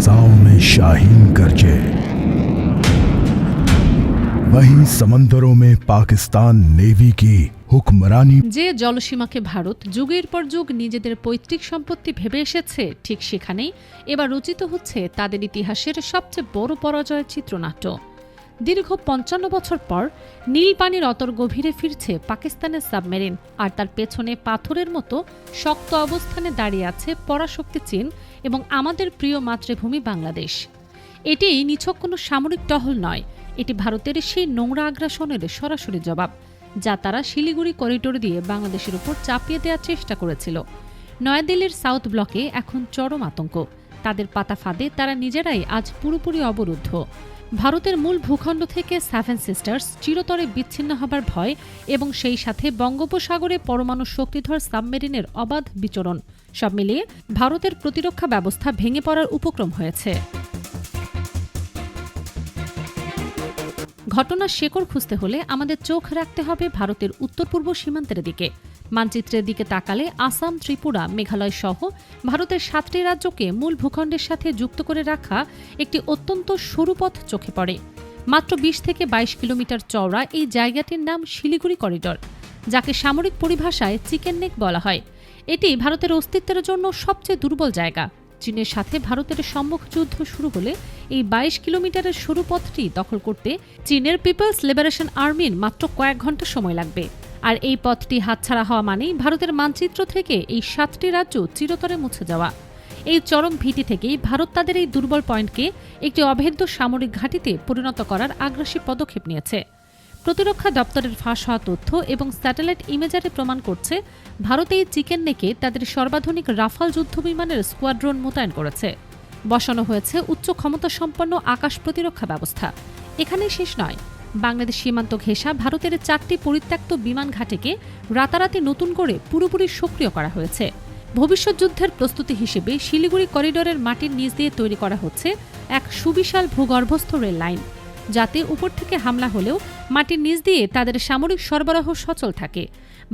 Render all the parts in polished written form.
फिजाओं में शाहीन गरजे, वही समंदरों में पाकिस्तान नेवी की হুকমরানি। যে জলসীমাকে ভারত যুগের পর যুগ নিজেদের পৈতৃক সম্পত্তি ভেবে এসেছে, ঠিক সেখানেই এবার রচিত হচ্ছে তাদের ইতিহাসের সবচেয়ে বড় পরাজয়ের চিত্রনাট্য। দীর্ঘ ৫৫ বছর পর নীল পানির অতর গভীরে ফিরছে পাকিস্তানের সাবমেরিন, আর তার পেছনে পাথরের মতো শক্ত অবস্থানে দাঁড়িয়ে আছে পরাশক্তি চীন এবং আমাদের প্রিয় মাতৃভূমি বাংলাদেশ। এটি নিছক কোনো সামরিক টহল নয়, এটি ভারতের সেই নোংরা আগ্রাসনের সরাসরি জবাব, যা তারা শিলিগুড়ি করিডোর দিয়ে বাংলাদেশের উপর চাপিয়ে দেওয়ার চেষ্টা করেছিল। নয়াদিল্লির সাউথ ব্লকে এখন চরম আতঙ্ক। তাদের পাতা ফাঁদে তারা নিজেরাই আজ পুরোপুরি অবরুদ্ধ। ভারতের মূল ভূখণ্ড থেকে সেভেন সিস্টার্স চিরতরে বিচ্ছিন্ন হবার ভয় এবং সেই সাথে বঙ্গোপসাগরে পরমাণু শক্তিধর সাবমেরিনের অবাধ বিচরণ, সব মিলিয়ে ভারতের প্রতিরক্ষা ব্যবস্থা ভেঙে পড়ার উপক্রম হয়েছে। ঘটনার শেকড় খুঁজতে হলে আমাদের চোখ রাখতে হবে ভারতের উত্তর পূর্ব সীমান্তের দিকে। মানচিত্রের দিকে তাকালে আসাম, ত্রিপুরা, মেঘালয় সহ ভারতের ৭টি রাজ্যকে মূল ভূখণ্ডের সাথে যুক্ত করে রাখা একটি অত্যন্ত সরু পথ চোখে পড়ে। মাত্র ২০ থেকে ২২ কিলোমিটার চওড়া এই জায়গাটির নাম শিলিগুড়ি করিডর, যাকে সামরিক পরিভাষায় চিকেন নেক বলা হয়। এটি ভারতের অস্তিত্বের জন্য সবচেয়ে দুর্বল জায়গা। চীনের সাথে ভারতের সম্মুখ যুদ্ধ শুরু হলে এই ২২ কিলোমিটারের সরু পথটি দখল করতে চীনের পিপলস লিবারেশন আর্মির মাত্র কয়েক ঘন্টা সময় লাগবে। আর এই পথটি হাতছাড়া হওয়া মানেই ভারতের মানচিত্র থেকে এই ৭টি রাজ্য চিরতরে মুছে যাওয়া। এই চরম ভীতি থেকেই ভারত তাদের এই দুর্বল পয়েন্টকে একটি অভেদ্য সামরিক ঘাঁটিতে পরিণত করার আগ্রাসী পদক্ষেপ নিয়েছে। প্রতিরক্ষা দপ্তরের ফাঁস হওয়া তথ্য এবং স্যাটেলাইট ইমেজারে প্রমাণ করছে ভারত এই চিকেন নেকে তাদের সর্বাধুনিক রাফাল যুদ্ধবিমানের স্কোয়াড্রন মোতায়েন করেছে। বসানো হয়েছে উচ্চ ক্ষমতা সম্পন্ন আকাশ প্রতিরক্ষা ব্যবস্থা। এখানেই শেষ নয়, বাংলাদেশ সীমান্ত ঘেঁষা ভারতের ৪টি পরিত্যক্ত বিমান ঘাঁটিকে রাতারাতি নতুন করে পুরোপুরি সক্রিয় করা হয়েছে। ভবিষ্যৎ যুদ্ধের প্রস্তুতি হিসেবে শিলিগুড়ি করিডোরের মাটির নিচ দিয়ে তৈরি করা হচ্ছে এক সুবিশাল ভূগর্ভস্থ রেল লাইন, যাতে উপর থেকে হামলা হলেও মাটির নিচ দিয়ে তাদের সামরিক সরবরাহ সচল থাকে।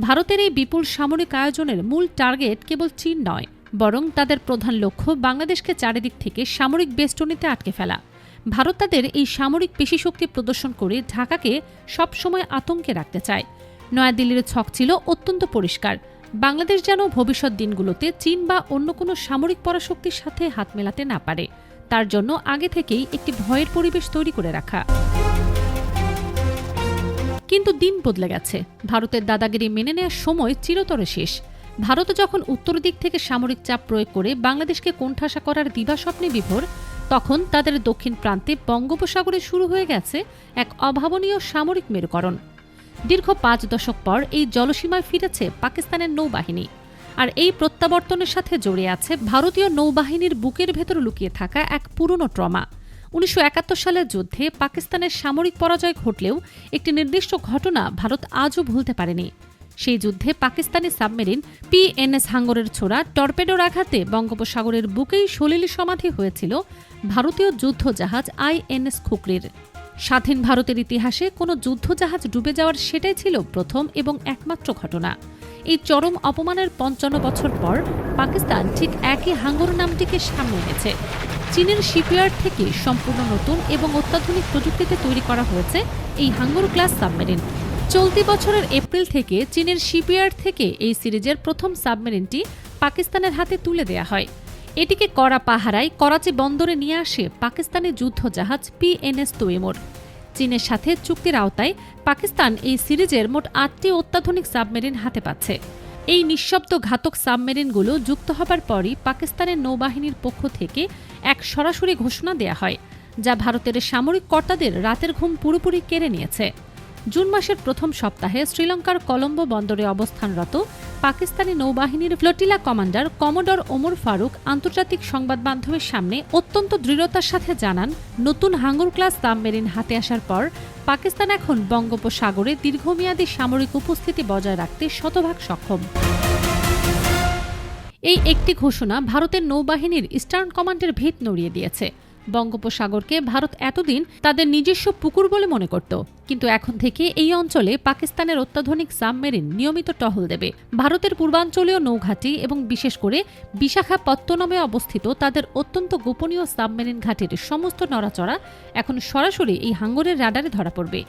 ভারতের এই বিপুল সামরিক আয়োজনের মূল টার্গেট কেবল চীন নয়, বরং তাদের প্রধান লক্ষ্য বাংলাদেশকে চারিদিক থেকে সামরিক বেষ্টনীতে আটকে ফেলা। ভারত তাদের এই সামরিক পেশিশক্তি প্রদর্শন করে ঢাকাকে সবসময় আতঙ্কে রাখতে চায়। নয়াদিল্লির ছক ছিল অত্যন্ত পরিষ্কার, বাংলাদেশ যেন ভবিষ্যৎ দিনগুলোতে চীন বা অন্য কোনো সামরিক পরাশক্তির সাথে হাত মেলাতে না পারে, তার জন্য আগে থেকেই একটি ভয়ের পরিবেশ তৈরি করে রাখা। কিন্তু দিন বদলে গেছে। ভারতের দাদাগিরি মেনে নেওয়ার সময় চিরতরে শেষ। ভারত যখন উত্তর দিক থেকে সামরিক চাপ প্রয়োগ করে বাংলাদেশকে কোণঠাসা করার দিবাস্বপ্নে বিভোর, তখন তাদের দক্ষিণ প্রান্তে বঙ্গোপসাগরে শুরু হয়ে গেছে এক অভাবনীয় সামরিক মেরুকরণ। দীর্ঘ ৫ দশক পর এই জলসীমায় ফিরেছে পাকিস্তানের নৌবাহিনী, আর এই প্রত্যাবর্তনের সাথে জড়িয়ে আছে ভারতীয় নৌবাহিনীর বুকের ভেতর লুকিয়ে থাকা এক পুরনো ট্রমা। ১৯৭১ সালের যুদ্ধে পাকিস্তানের সামরিক পরাজয় ঘটলেও একটি নির্দিষ্ট ঘটনা ভারত আজও ভুলতে পারেনি। সেই যুদ্ধে পাকিস্তানি সাবমেরিন PNS হাঙ্গরের ছোড়া টর্পেডোর আঘাতে বঙ্গোপসাগরের বুকেই সলিল সমাধি হয়েছিল ভারতীয় যুদ্ধজাহাজ INS খুকরির। স্বাধীন ভারতের ইতিহাসে কোনো যুদ্ধজাহাজ ডুবে যাওয়ার সেটাই ছিল প্রথম এবং একমাত্র ঘটনা। এই চরম অপমানের ৫৫ বছর পর পাকিস্তান ঠিক একই হাঙ্গর নামটিকে সামনে এনেছে। চীনের শিপইয়ার্ড থেকে সম্পূর্ণ নতুন এবং অত্যাধুনিক প্রযুক্তিতে তৈরি করা হয়েছে এই হাঙ্গর ক্লাস সাবমেরিন। চলতি বছরের এপ্রিল থেকে চীনের শিপইয়ার্ড থেকে এই সিরিজের প্রথম সাবমেরিনটি পাকিস্তানের হাতে তুলে দেয়া হয়। এটিকে কড়া পাহারায় করাচি বন্দরে নিয়ে আসে পাকিস্তানি যুদ্ধজাহাজ PNS তৈমুর। চীনের সাথে চুক্তির আওতায় পাকিস্তান এই সিরিজের মোট ৮টি অত্যাধুনিক সাবমেরিন হাতে পাচ্ছে। এই নিঃশব্দ ঘাতক সাবমেরিনগুলো যুক্ত হবার পরই পাকিস্তানের নৌবাহিনীর পক্ষ থেকে এক সরাসরি ঘোষণা দেয়া হয়, যা ভারতের সামরিক কর্তাদের রাতের ঘুম পুরোপুরি কেড়ে নিয়েছে। জুন মাসের প্রথম সপ্তাহে শ্রীলঙ্কার কলম্বো বন্দরে অবস্থানরত পাকিস্তানি নৌবাহিনীর flotilla commander commodore Omar Farooq আন্তর্জাতিক সংবাদ মাধ্যমের সামনে অত্যন্ত দৃঢ়তার সাথে জানান, নতুন হাঙ্গর ক্লাস সাবমেরিন হাতে আসার পর পাকিস্তান এখন বঙ্গোপসাগরে দীর্ঘমেয়াদী সামরিক উপস্থিতি বজায় রাখতে শতভাগ সক্ষম। এই একটি ঘোষণা ভারতের নৌবাহিনীর ইস্টার্ন কমান্ডের ভিত নড়িয়ে দিয়েছে। বঙ্গোপসাগরকে ভারত এতদিন তাদের নিজস্ব পুকুর বলে মনে করত, কিন্তু এখন থেকে এই অঞ্চলে পাকিস্তানের অত্যাধুনিক সাবমেরিন নিয়মিত টহল দেবে। ভারতের পূর্বাঞ্চলীয় নৌঘাঁটি এবং বিশেষ করে বিশাখাপত্তনমে অবস্থিত তাদের অত্যন্ত গোপনীয় সাবমেরিন ঘাঁটির সমস্ত নড়াচড়া এখন সরাসরি এই হাঙ্গরের রাডারে ধরা পড়বে।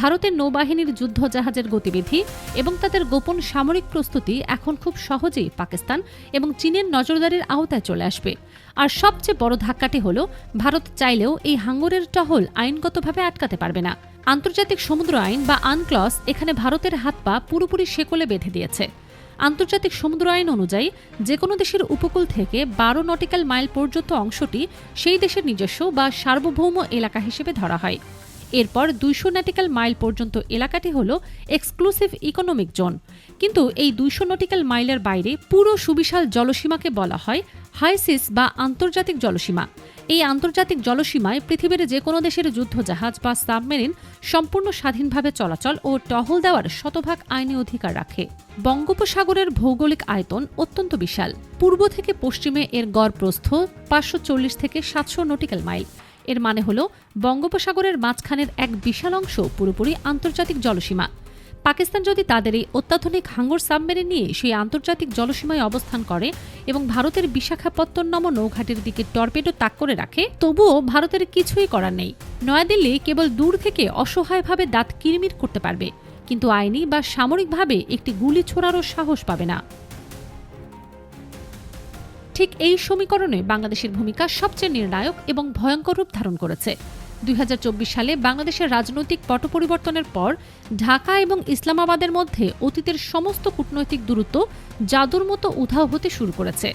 ভারতের নৌবাহিনীর যুদ্ধজাহাজের গতিবিধি এবং তাদের গোপন সামরিক প্রস্তুতি এখন খুব সহজেই পাকিস্তান এবং চীনের নজরদারির আওতায় চলে আসবে। আর সবচেয়ে বড় ধাক্কাটি হল, ভারত চাইলেও এই হাঙ্গরের টহল আইনগতভাবে আটকাতে পারবে না। আন্তর্জাতিক সমুদ্র আইন বা আনক্লস এখানে ভারতের হাত পা পুরোপুরি শেকলে বেঁধে দিয়েছে। আন্তর্জাতিক সমুদ্র আইন অনুযায়ী যে কোনো দেশের উপকূল থেকে 12 নটিক্যাল মাইল পর্যন্ত অংশটি সেই দেশের নিজস্ব বা সার্বভৌম এলাকা হিসেবে ধরা হয়। এরপর 200 নটিক্যাল মাইল পর্যন্ত এলাকাটি হল এক্সক্লুসিভ ইকোনমিক জোন। কিন্তু এই 200 নটিক্যাল মাইলের বাইরে পুরো সুবিশাল জলসীমাকে বলা হয় হাই সিস বা আন্তর্জাতিক জলসীমা। এই আন্তর্জাতিক জলসীমায় পৃথিবীর যে কোনো দেশের যুদ্ধজাহাজ বা সাবমেরিন সম্পূর্ণ স্বাধীনভাবে চলাচল ও টহল দেওয়ার শতভাগ আইনি অধিকার রাখে। বঙ্গোপসাগরের ভৌগোলিক আয়তন অত্যন্ত বিশাল। পূর্ব থেকে পশ্চিমে এর গড় প্রস্থ 540 থেকে 700 নটিক্যাল মাইল। এর মানে হল বঙ্গোপসাগরের মাঝখানের এক বিশাল অংশ পুরোপুরি আন্তর্জাতিক জলসীমা। পাকিস্তান যদি তাদের এই অত্যাধুনিক হাঙ্গর সাবমেরিন নিয়ে সেই আন্তর্জাতিক জলসীমায় অবস্থান করে এবং ভারতের বিশাখাপত্তনম নৌঘাটির দিকে টর্পেডো তাক করে রাখে, তবুও ভারতের কিছুই করার নেই। নয়াদিল্লি কেবল দূর থেকে অসহায়ভাবে দাঁত কিরমির করতে পারবে, কিন্তু আইনি বা সামরিকভাবে একটি গুলি ছোড়ারও সাহস পাবে না। ঠিক এই সমীকরণে বাংলাদেশের ভূমিকা সবচেয়ে নির্ণায়ক এবং ভয়ঙ্কর রূপ ধারণ করেছে। 2024 সালে বাংলাদেশের রাজনৈতিক পট পরিবর্তনের পর ঢাকা এবং ইসলামাবাদের মধ্যে অতীতের সমস্ত কূটনৈতিক দূরত্ব জাদুর মতো উধাও হতে শুরু করেছে।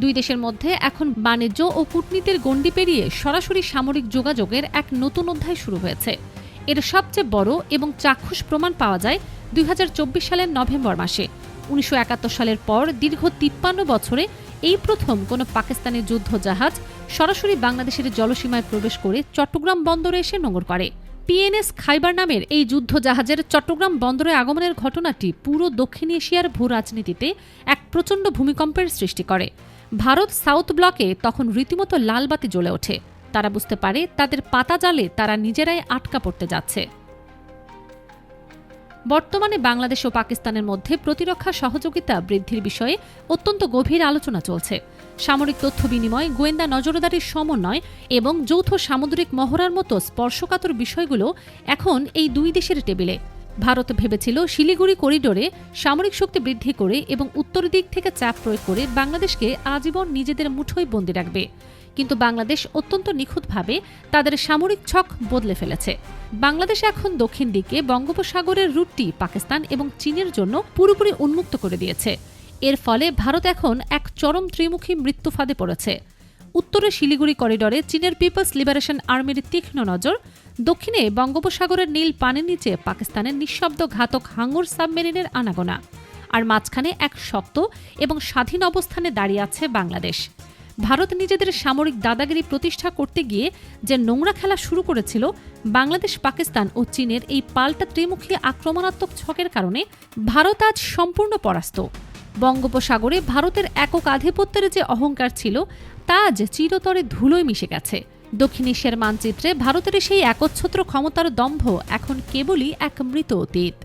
দুই দেশের মধ্যে এখন বাণিজ্য ও কূটনীতির গণ্ডি পেরিয়ে সরাসরি সামরিক যোগাযোগের এক নতুন অধ্যায় শুরু হয়েছে। এর সবচেয়ে বড় এবং চাক্ষুষ প্রমাণ পাওয়া যায় 2024 সালের নভেম্বর মাসে। 1971 সালের পর দীর্ঘ 53 বছরে এই প্রথম কোনো পাকিস্তানি যুদ্ধজাহাজ সরাসরি বাংলাদেশের জলসীমায় প্রবেশ করে চট্টগ্রাম বন্দরে এসে নোঙর করে। পিএনএস খাইবার নামের এই যুদ্ধজাহাজের চট্টগ্রাম বন্দরে আগমনের ঘটনাটি পুরো দক্ষিণ এশিয়ার ভূ রাজনীতিতে এক প্রচণ্ড ভূমিকম্পের সৃষ্টি করে। ভারত সাউথ ব্লকে তখন রীতিমতো লালবাতি জ্বলে ওঠে। তারা বুঝতে পারে তাদের পাতা জালে তারা নিজেরাই আটকা পড়তে যাচ্ছে। বর্তমানে বাংলাদেশ ও পাকিস্তানের মধ্যে প্রতিরক্ষা সহযোগিতা বৃদ্ধির বিষয়ে অত্যন্ত গভীর আলোচনা চলছে। সামরিক তথ্য বিনিময়, গোয়েন্দা নজরদারির সমন্বয় এবং যৌথ সামুদ্রিক মহড়ার মতো স্পর্শকাতর বিষয়গুলো এখন এই দুই দেশের টেবিলে। ভারত ভেবেছিল শিলিগুড়ি করিডোরে সামরিক শক্তি বৃদ্ধি করে এবং উত্তর দিক থেকে চাপ প্রয়োগ করে বাংলাদেশকে আজীবন নিজেদের মুঠোয় বন্দী রাখবে। কিন্তু বাংলাদেশ অত্যন্ত নিখুঁতভাবে তাদের সামরিক ছক বদলে ফেলেছে। বাংলাদেশ এখন দক্ষিণ দিকে বঙ্গোপসাগরের রুটটি পাকিস্তান এবং চীনের জন্য পুরোপুরি উন্মুক্ত করে দিয়েছে। এর ফলে ভারত এখন এক চরম ত্রিমুখী মৃত্যু ফাঁদে পড়েছে। উত্তরে শিলিগুড়ি করিডরে চীনের পিপলস লিবারেশন আর্মির তীক্ষ্ণ নজর, দক্ষিণে বঙ্গোপসাগরের নীল পানির নিচে পাকিস্তানের নিঃশব্দ ঘাতক হাঙ্গর সাবমেরিনের আনাগোনা, আর মাঝখানে এক শক্ত এবং স্বাধীন অবস্থানে দাঁড়িয়ে আছে বাংলাদেশ। ভারত নিজেদের সামরিক দাদাগিরি প্রতিষ্ঠা করতে গিয়ে যে নোংরা খেলা শুরু করেছিল, বাংলাদেশ, পাকিস্তান ও চীনের এই পাল্টা ত্রিমুখী আক্রমণাত্মক ছকের কারণে ভারত আজ সম্পূর্ণ পরাস্ত। বঙ্গোপসাগরে ভারতের একক আধিপত্যের যে অহংকার ছিল, তা আজ চিরতরে ধুলোয় মিশে গেছে। দক্ষিণ এশিয়ার মানচিত্রে ভারতের সেই একচ্ছত্র ক্ষমতার দম্ভ এখন কেবলই এক মৃত অতীত।